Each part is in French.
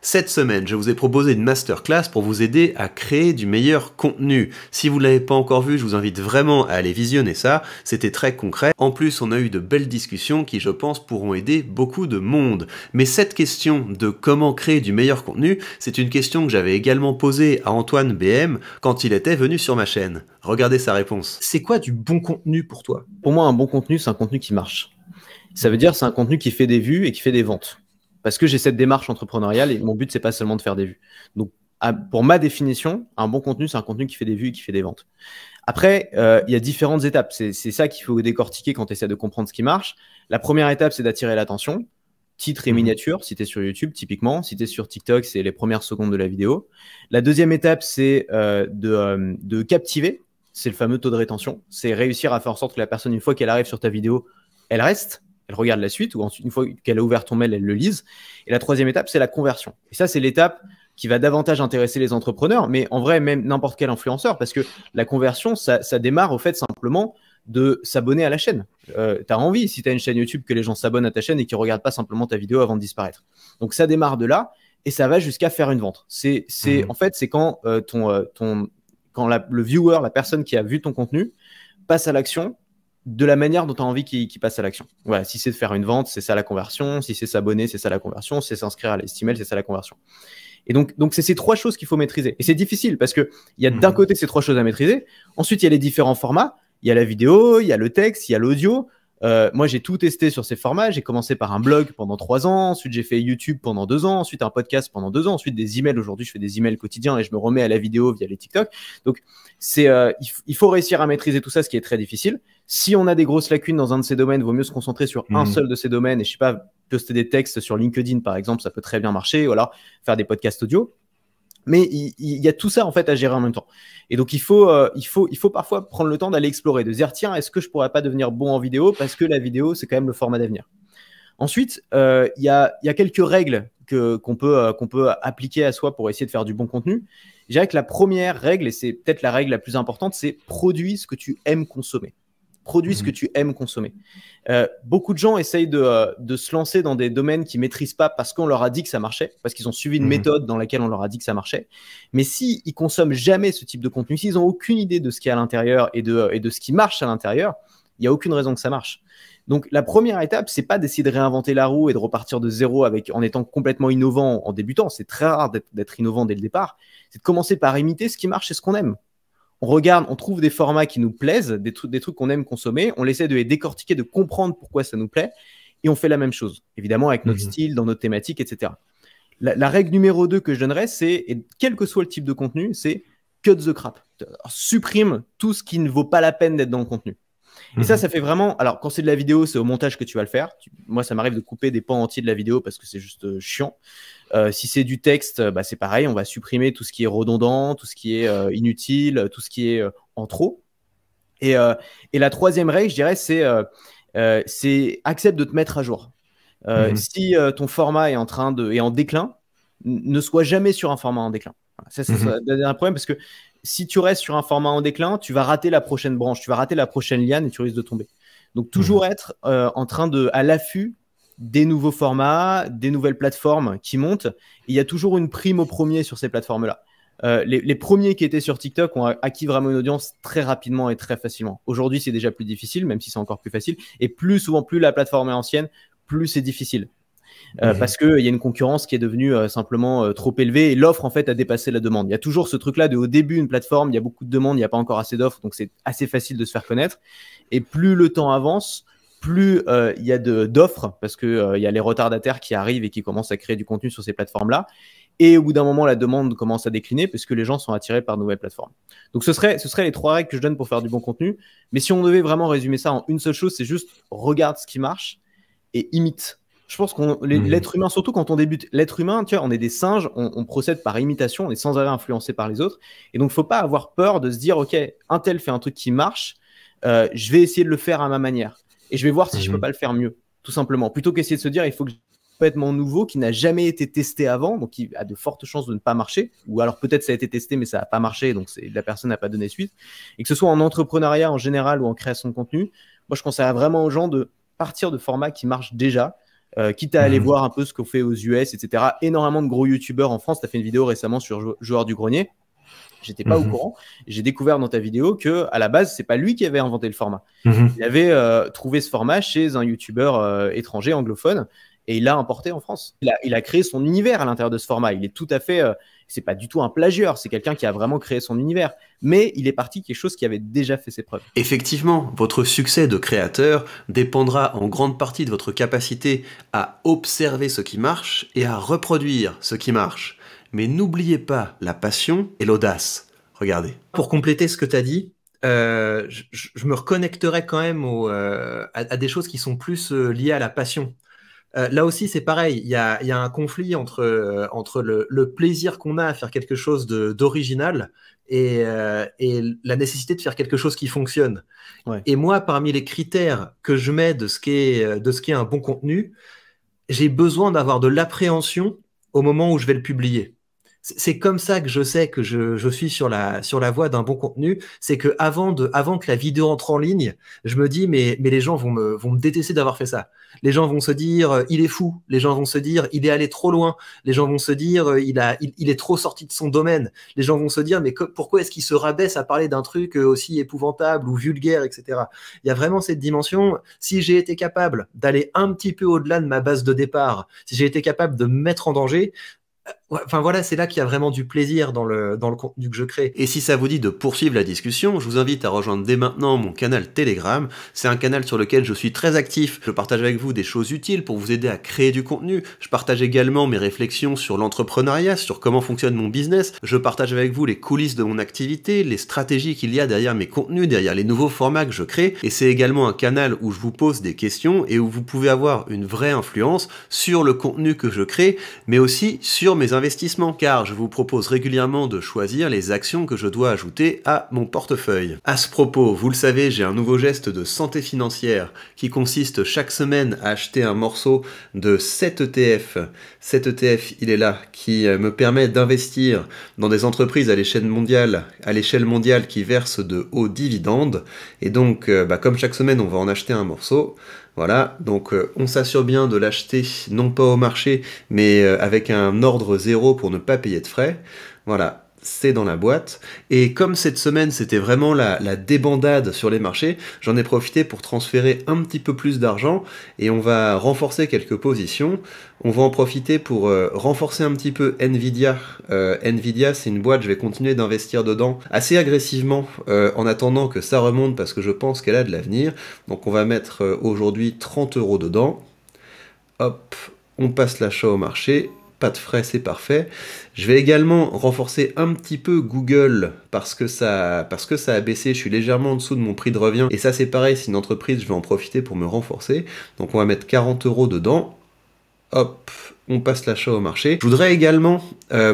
Cette semaine, je vous ai proposé une masterclass pour vous aider à créer du meilleur contenu. Si vous ne l'avez pas encore vu, je vous invite vraiment à aller visionner ça, c'était très concret. En plus, on a eu de belles discussions qui, je pense, pourront aider beaucoup de monde. Mais cette question de comment créer du meilleur contenu, c'est une question que j'avais également posée à Antoine BM quand il était venu sur ma chaîne. Regardez sa réponse. C'est quoi du bon contenu pour toi? Pour moi, un bon contenu, c'est un contenu qui marche. Ça veut dire c'est un contenu qui fait des vues et qui fait des ventes. Parce que j'ai cette démarche entrepreneuriale et mon but, c'est pas seulement de faire des vues. Donc, pour ma définition, un bon contenu, c'est un contenu qui fait des vues et qui fait des ventes. Après, il y a différentes étapes. C'est ça qu'il faut décortiquer quand tu essaies de comprendre ce qui marche. La première étape, c'est d'attirer l'attention. Titre et miniature, si tu es sur YouTube, typiquement. Si tu es sur TikTok, c'est les premières secondes de la vidéo. La deuxième étape, c'est de captiver. C'est le fameux taux de rétention. C'est réussir à faire en sorte que la personne, une fois qu'elle arrive sur ta vidéo, elle reste. Elle regarde la suite ou ensuite, une fois qu'elle a ouvert ton mail, elle le lise. Et la troisième étape, c'est la conversion. Et ça, c'est l'étape qui va davantage intéresser les entrepreneurs, mais en vrai, même n'importe quel influenceur, parce que la conversion, ça démarre au fait simplement de s'abonner à la chaîne. Tu as envie, si tu as une chaîne YouTube, que les gens s'abonnent à ta chaîne et qu'ils ne regardent pas simplement ta vidéo avant de disparaître. Donc, ça démarre de là et ça va jusqu'à faire une vente. En fait, c'est quand, le viewer, la personne qui a vu ton contenu, passe à l'action de la manière dont tu as envie qu'il passe à l'action. Voilà, si c'est de faire une vente, c'est ça la conversion. Si c'est s'abonner, c'est ça la conversion. Si c'est s'inscrire à l'email, c'est ça la conversion. Et donc c'est ces trois choses qu'il faut maîtriser. Et c'est difficile parce qu'il y a d'un côté ces trois choses à maîtriser. Ensuite, il y a les différents formats. Il y a la vidéo, il y a le texte, il y a l'audio. Moi, j'ai tout testé sur ces formats. J'ai commencé par un blog pendant 3 ans. Ensuite, j'ai fait YouTube pendant 2 ans. Ensuite, un podcast pendant 2 ans. Ensuite, des emails. Aujourd'hui, je fais des emails quotidiens et je me remets à la vidéo via les TikTok. Donc, il faut réussir à maîtriser tout ça, ce qui est très difficile. Si on a des grosses lacunes dans un de ces domaines, il vaut mieux se concentrer sur un seul de ces domaines. Et je sais pas, poster des textes sur LinkedIn, par exemple, ça peut très bien marcher. Ou alors faire des podcasts audio. Mais il y a tout ça en fait à gérer en même temps. Et donc il faut parfois prendre le temps d'aller explorer, de se dire tiens, est-ce que je pourrais pas devenir bon en vidéo parce que la vidéo c'est quand même le format d'avenir. Ensuite, il y a quelques règles qu'on peut appliquer à soi pour essayer de faire du bon contenu. Je dirais que la première règle, et c'est peut-être la règle la plus importante, c'est produis ce que tu aimes consommer. Produis ce que tu aimes consommer. Beaucoup de gens essayent de se lancer dans des domaines qu'ils ne maîtrisent pas parce qu'on leur a dit que ça marchait, parce qu'ils ont suivi une méthode dans laquelle on leur a dit que ça marchait. Mais s'ils ne consomment jamais ce type de contenu, s'ils n'ont aucune idée de ce qu'il y a à l'intérieur et de ce qui marche à l'intérieur, il n'y a aucune raison que ça marche. Donc, la première étape, ce n'est pas d'essayer de réinventer la roue et de repartir de zéro en étant complètement innovant en débutant. C'est très rare d'être innovant dès le départ. C'est de commencer par imiter ce qui marche et ce qu'on aime. On regarde, on trouve des formats qui nous plaisent, des trucs qu'on aime consommer, on essaie de les décortiquer, de comprendre pourquoi ça nous plaît, et on fait la même chose, évidemment avec notre style, dans notre thématique, etc. La règle numéro 2 que je donnerais, et quel que soit le type de contenu, c'est cut the crap. Supprime tout ce qui ne vaut pas la peine d'être dans le contenu. Et ça fait vraiment… Alors, quand c'est de la vidéo, c'est au montage que tu vas le faire. Moi, ça m'arrive de couper des pans entiers de la vidéo parce que c'est juste chiant. Si c'est du texte, c'est pareil. On va supprimer tout ce qui est redondant, tout ce qui est inutile, tout ce qui est en trop. Et la troisième règle, je dirais, c'est accepte de te mettre à jour. Si ton format est en déclin, ne sois jamais sur un format en déclin. Ça, c'est un problème parce que si tu restes sur un format en déclin, tu vas rater la prochaine branche, tu vas rater la prochaine liane et tu risques de tomber. Donc, toujours être à l'affût des nouveaux formats, des nouvelles plateformes qui montent. Et il y a toujours une prime au premier sur ces plateformes-là. Les premiers qui étaient sur TikTok ont acquis vraiment une audience très rapidement et très facilement. Aujourd'hui, c'est déjà plus difficile, même si c'est encore plus facile. Et plus souvent, plus la plateforme est ancienne, plus c'est difficile. Parce qu'il y a une concurrence qui est devenue simplement trop élevée et l'offre en fait a dépassé la demande. Il y a toujours ce truc là de au début une plateforme, il y a beaucoup de demandes, il n'y a pas encore assez d'offres, donc c'est assez facile de se faire connaître. Et plus le temps avance, plus il y a d'offres parce qu'il y a les retardataires qui arrivent et qui commencent à créer du contenu sur ces plateformes là. Et au bout d'un moment, la demande commence à décliner parce que les gens sont attirés par de nouvelles plateformes. Donc ce serait les 3 règles que je donne pour faire du bon contenu. Mais si on devait vraiment résumer ça en une seule chose, c'est juste regarde ce qui marche et imite. Je pense que l'être humain, surtout quand on débute, l'être humain, tu vois, on est des singes, on procède par imitation, on est sans arrêt influencé par les autres. Et donc, il ne faut pas avoir peur de se dire, OK, un tel fait un truc qui marche, je vais essayer de le faire à ma manière. Et je vais voir si je ne peux pas le faire mieux, tout simplement. Plutôt qu'essayer de se dire, il faut que je sois complètement nouveau, qui n'a jamais été testé avant, donc qui a de fortes chances de ne pas marcher. Ou alors peut-être ça a été testé, mais ça n'a pas marché, donc la personne n'a pas donné suite. Et que ce soit en entrepreneuriat en général ou en création de contenu, moi, je conseillerais vraiment aux gens de partir de formats qui marchent déjà, quitte à aller voir un peu ce qu'on fait aux US, etc. Énormément de gros youtubeurs en France. Tu as fait une vidéo récemment sur Joueur du Grenier. J'étais pas au courant. J'ai découvert dans ta vidéo que à la base, c'est pas lui qui avait inventé le format. Il avait trouvé ce format chez un youtubeur étranger anglophone et il l'a importé en France. Il a créé son univers à l'intérieur de ce format. Il est tout à fait, c'est pas du tout un plagieur. C'est quelqu'un qui a vraiment créé son univers. Mais il est parti de quelque chose qui avait déjà fait ses preuves. Effectivement, votre succès de créateur dépendra en grande partie de votre capacité à observer ce qui marche et à reproduire ce qui marche. Mais n'oubliez pas la passion et l'audace. Regardez. Pour compléter ce que tu as dit, je me reconnecterai quand même à des choses qui sont plus liées à la passion. Là aussi, c'est pareil. Il y a un conflit entre le plaisir qu'on a à faire quelque chose d'original et la nécessité de faire quelque chose qui fonctionne. Ouais. Et moi, parmi les critères que je mets de ce qu'est un bon contenu, j'ai besoin d'avoir de l'appréhension au moment où je vais le publier. C'est comme ça que je sais que je suis sur la voie d'un bon contenu. C'est que avant que la vidéo entre en ligne, je me dis mais les gens vont me détester d'avoir fait ça. Les gens vont se dire il est fou. Les gens vont se dire il est allé trop loin. Les gens vont se dire il est trop sorti de son domaine. Les gens vont se dire mais pourquoi est-ce qu'il se rabaisse à parler d'un truc aussi épouvantable ou vulgaire, etc. Il y a vraiment cette dimension. Si j'ai été capable d'aller un petit peu au-delà de ma base de départ, si j'ai été capable de me mettre en danger, enfin voilà, c'est là qu'il y a vraiment du plaisir dans le contenu que je crée. Et si ça vous dit de poursuivre la discussion, je vous invite à rejoindre dès maintenant mon canal Telegram. C'est un canal sur lequel je suis très actif. Je partage avec vous des choses utiles pour vous aider à créer du contenu. Je partage également mes réflexions sur l'entrepreneuriat, sur comment fonctionne mon business. Je partage avec vous les coulisses de mon activité, les stratégies qu'il y a derrière mes contenus, derrière les nouveaux formats que je crée. Et c'est également un canal où je vous pose des questions et où vous pouvez avoir une vraie influence sur le contenu que je crée, mais aussi sur mes investissements, car je vous propose régulièrement de choisir les actions que je dois ajouter à mon portefeuille. À ce propos, vous le savez, j'ai un nouveau geste de santé financière qui consiste chaque semaine à acheter un morceau de 7 ETF. Cet ETF, il est là, qui me permet d'investir dans des entreprises à l'échelle mondiale qui versent de hauts dividendes. Et donc, comme chaque semaine, on va en acheter un morceau. Voilà, donc on s'assure bien de l'acheter, non pas au marché, mais avec un ordre zéro pour ne pas payer de frais. Voilà, c'est dans la boîte. Et comme cette semaine, c'était vraiment la débandade sur les marchés, j'en ai profité pour transférer un petit peu plus d'argent et on va renforcer quelques positions. On va en profiter pour renforcer un petit peu Nvidia. Nvidia, c'est une boîte, je vais continuer d'investir dedans assez agressivement en attendant que ça remonte parce que je pense qu'elle a de l'avenir. Donc on va mettre aujourd'hui 30 € dedans. Hop, on passe l'achat au marché. Pas de frais, c'est parfait. Je vais également renforcer un petit peu Google parce que ça a baissé. Je suis légèrement en dessous de mon prix de revient. Et ça, c'est pareil, c'est une entreprise, je vais en profiter pour me renforcer. Donc on va mettre 40 € dedans. Hop, on passe l'achat au marché. Je voudrais également,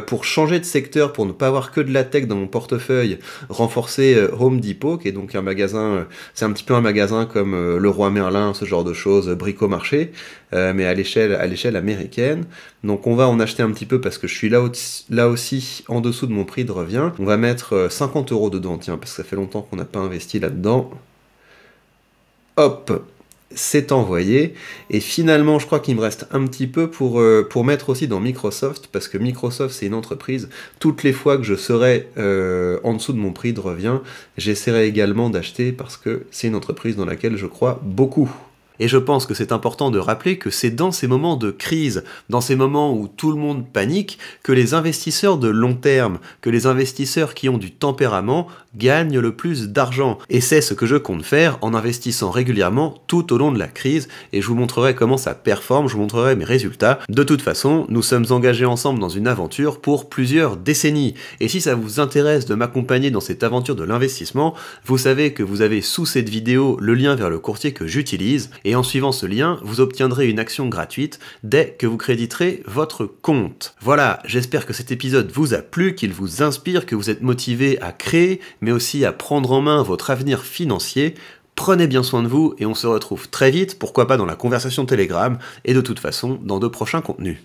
pour changer de secteur, pour ne pas avoir que de la tech dans mon portefeuille, renforcer Home Depot, qui est donc un magasin, c'est un petit peu un magasin comme Leroy Merlin, ce genre de choses, Bricomarché, mais à l'échelle américaine. Donc on va en acheter un petit peu parce que je suis là aussi en dessous de mon prix de revient. On va mettre 50 € dedans, tiens, parce que ça fait longtemps qu'on n'a pas investi là-dedans. Hop, c'est envoyé, et finalement je crois qu'il me reste un petit peu pour mettre aussi dans Microsoft, parce que Microsoft c'est une entreprise, toutes les fois que je serai en dessous de mon prix de revient, j'essaierai également d'acheter parce que c'est une entreprise dans laquelle je crois beaucoup. Et je pense que c'est important de rappeler que c'est dans ces moments de crise, dans ces moments où tout le monde panique, que les investisseurs de long terme, que les investisseurs qui ont du tempérament gagnent le plus d'argent. Et c'est ce que je compte faire en investissant régulièrement tout au long de la crise, et je vous montrerai comment ça performe, je vous montrerai mes résultats. De toute façon, nous sommes engagés ensemble dans une aventure pour plusieurs décennies. Et si ça vous intéresse de m'accompagner dans cette aventure de l'investissement, vous savez que vous avez sous cette vidéo le lien vers le courtier que j'utilise, et en suivant ce lien, vous obtiendrez une action gratuite dès que vous créditerez votre compte. Voilà, j'espère que cet épisode vous a plu, qu'il vous inspire, que vous êtes motivé à créer, mais aussi à prendre en main votre avenir financier. Prenez bien soin de vous et on se retrouve très vite, pourquoi pas dans la conversation Telegram, et de toute façon dans de prochains contenus.